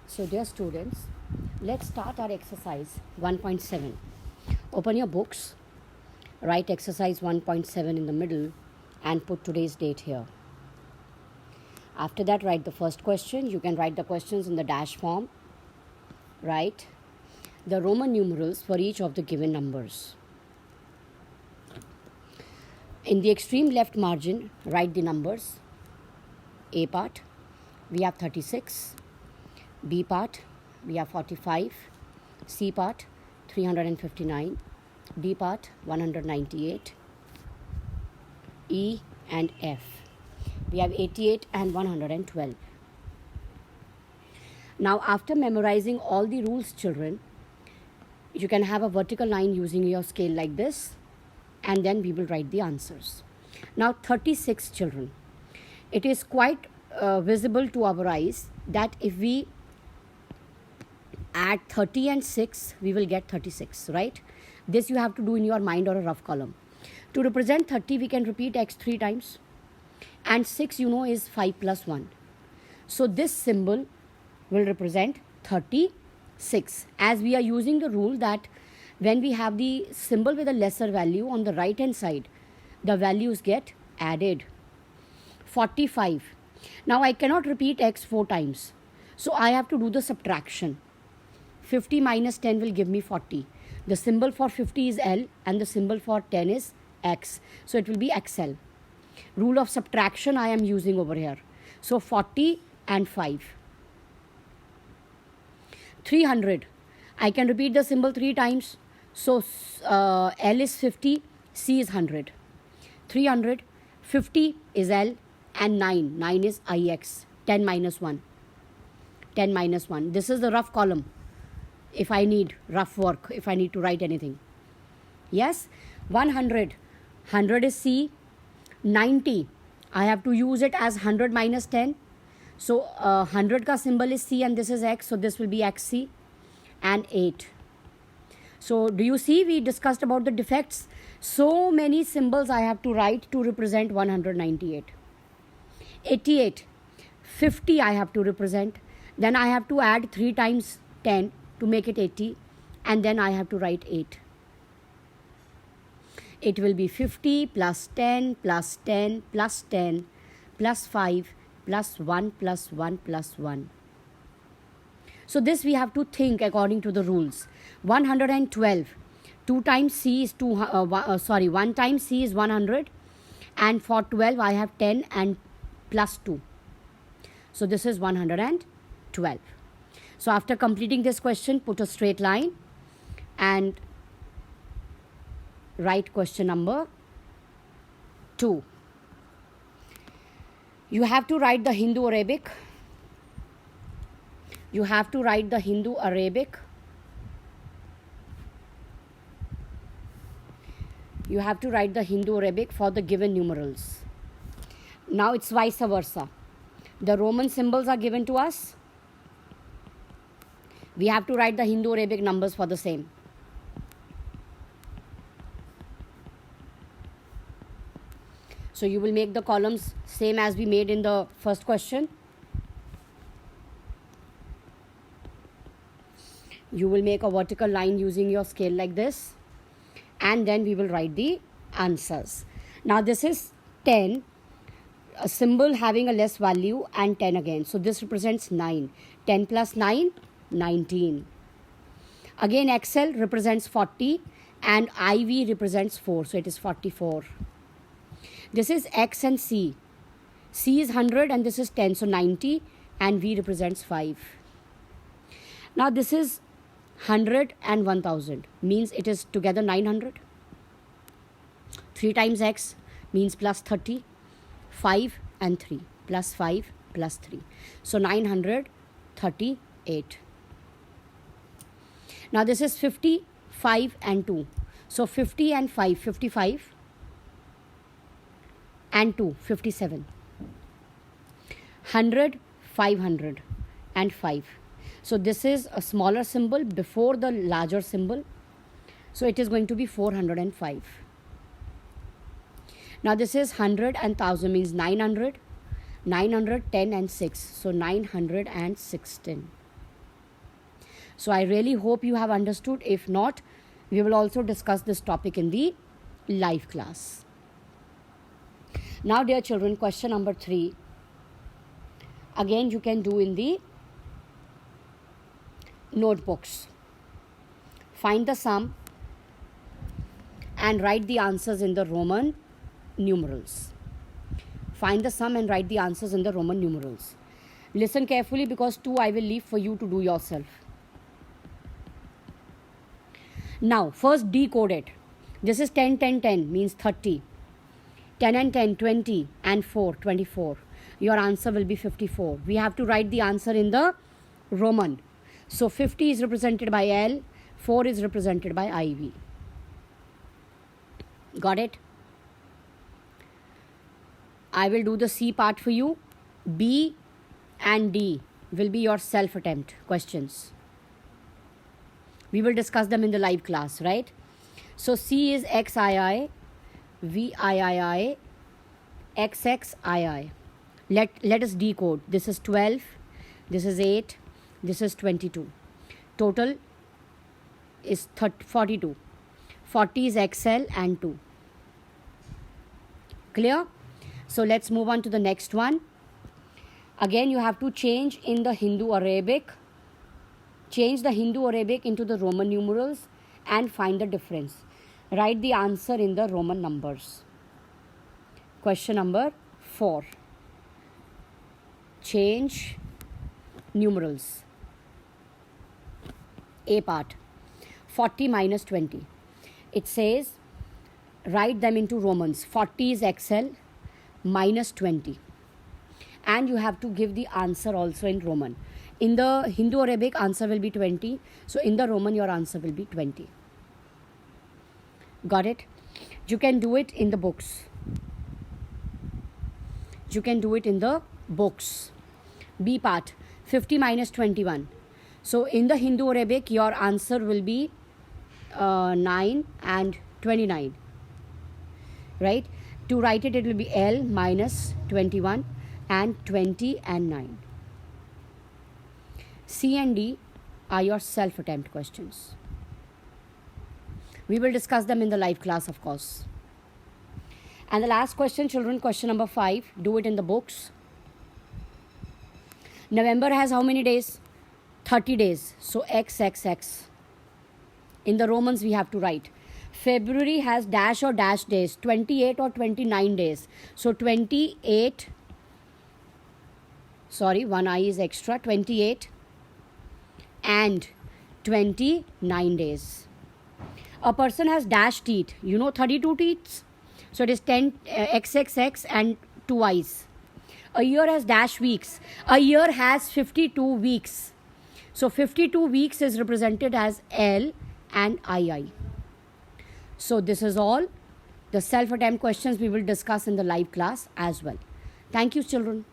So dear students, let's start our exercise 1.7. Open your books, write exercise 1.7 in the middle and put today's date here. After that, write the first question. You can write the questions in the dash form. Write the Roman numerals for each of the given numbers. In the extreme left margin, write the numbers. A part, we have 36. B part, we have 45. C part, 359. D part, 198. E and F, we have 88 and 112. Now, after memorizing all the rules, children, you can have a vertical line using your scale like this, and then we will write the answers. Now, 36, children. It is quite visible to our eyes that if we add 30 and 6, we will get 36, right? This you have to do in your mind or a rough column. To represent 30, we can repeat x 3 times. And 6, you know, is 5 plus 1. So this symbol will represent 36. As we are using the rule that when we have the symbol with a lesser value on the right hand side, the values get added. 45. Now I cannot repeat x 4 times. So I have to do the subtraction. 50 minus 10 will give me 40. The symbol for 50 is L and the symbol for 10 is X. So it will be XL. Rule of subtraction I am using over here. So 40 and 5. 300. I can repeat the symbol 3 times. So L is 50, C is 100. 300, 50 is L and 9. 9 is IX. 10 minus 1. 10 minus 1. This is the rough column. If I need rough work, if I need to write anything. Yes, 100. 100 is C. 90. I have to use it as 100 minus 10. So 100 ka symbol is C and this is X. So this will be XC. And 8. So do you see we discussed about the defects? So many symbols I have to write to represent 198. 88. 50 I have to represent. Then I have to add 3 times 10 to make it 80, and then I have to write 8. It will be 50 plus 10 plus 10 plus 10 plus 5 plus 1 plus 1 plus 1. So this we have to think according to the rules. 112. 2 times C is 1 times C is 100, and for 12 I have 10 and plus 2. So this is 112. So after completing this question, put a straight line and write question number 2. You have to write the Hindu Arabic. You have to write the Hindu Arabic. You have to write the Hindu Arabic for the given numerals. Now it's vice versa. The Roman symbols are given to us. We have to write the Hindu Arabic numbers for the same. So you will make the columns same as we made in the first question. You will make a vertical line using your scale like this. And then we will write the answers. Now this is 10. A symbol having a less value and 10 again. So this represents 9. 10 plus 9. 19. Again XL represents 40 and IV represents 4. So it is 44. This is X and C. C is 100 and this is 10. So 90 and V represents 5. Now this is 100 and 1000. Means it is together 900. 3 times X means plus 30. 5 and 3 plus 5 plus 3. So 938. Now this is 50, 5 and 2. So 50 and 5, 55 and 2, 57. 100, 500 and 5. So this is a smaller symbol before the larger symbol. So it is going to be 405. Now this is 100 and 1000 means 900. 910 and 6. So 916. So I really hope you have understood. If not, we will also discuss this topic in the live class. Now, dear children, question number 3. Again, you can do in the notebooks. Find the sum and write the answers in the Roman numerals. Find the sum and write the answers in the Roman numerals. Listen carefully, because 2 I will leave for you to do yourself. Now, first decode it. This is 10, 10, 10 means 30. 10 and 10, 20 and 4, 24. Your answer will be 54. We have to write the answer in the Roman. So 50 is represented by L, 4 is represented by IV. Got it? I will do the C part for you. B and D will be your self-attempt questions. We will discuss them in the live class, right? So C is XII, VIII, XXII. Let us decode. This is 12, this is 8, this is 22. Total is 42. 40 is XL and 2. Clear? So let's move on to the next one. Again, you have to change in the Hindu Arabic. Change the Hindu Arabic into the Roman numerals and find the difference. Write the answer in the Roman numbers. Question number 4. Change numerals. A part. 40 minus 20. It says, write them into Romans. 40 is XL minus 20. And you have to give the answer also in Roman. In the Hindu Arabic, answer will be 20. So in the Roman, your answer will be 20. Got it? You can do it in the books. You can do it in the books. B part. 50 minus 21. So in the Hindu Arabic, your answer will be 9 and 29. Right? To write it, it will be L minus 21 and 20 and 9. C and D are your self-attempt questions. We will discuss them in the live class, of course. And the last question, children, question number 5. Do it in the books. November has how many days? 30 days. So XXX. In the Romans, we have to write. February has dash or dash days, 28 or 29 days. So 28, sorry, one I is extra, 28 and 29 days. A person has dash teeth, 32 teeth. So it is 10 XXX and 2 I's. A year has dash weeks. A year has 52 weeks. So 52 weeks is represented as L and II. So this is all the self-attempt questions we will discuss in the live class as well. Thank you, children.